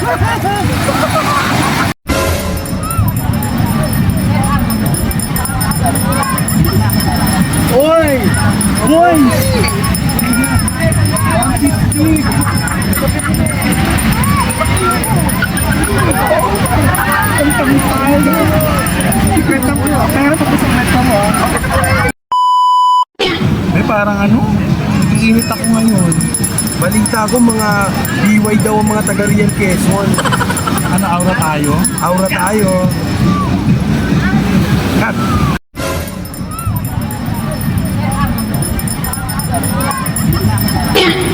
Oy! Boy! Ang tampal! Kwenta mo yun. Pero tapos ang kwenta mo. May parang ano? Iinit ako ngayon. Balita ko mga DIY daw ang mga taga Rian Quezon. Ano, aura tayo? Aura tayo. Cut!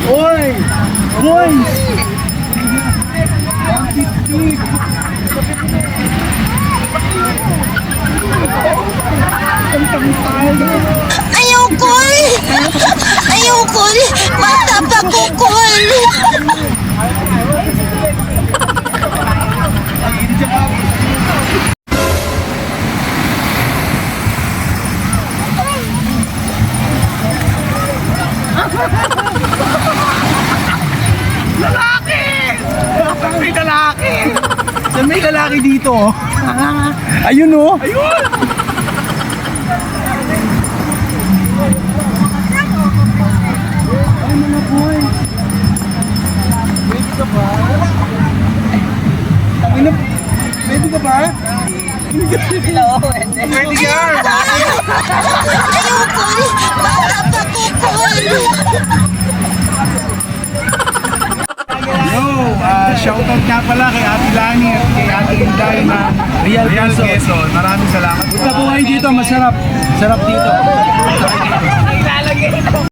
Oy! Boy! Ang tampal! Ayoko! Ayoko! Bata pa ko, Col! Lalaki! May lalaki! Saan may lalaki dito? Ayun oh! Ayun! Ay mga boy! Ready ka ba? Tangina, ready ka ba? Ready ka? Ayoko! Bata pa ko, Col! Yo! Shoutout nga pala kay Ate Lani at kay Ate Inday na Real Quezon. Maraming salamat. Punta po kayo dito, masarap. Sarap dito.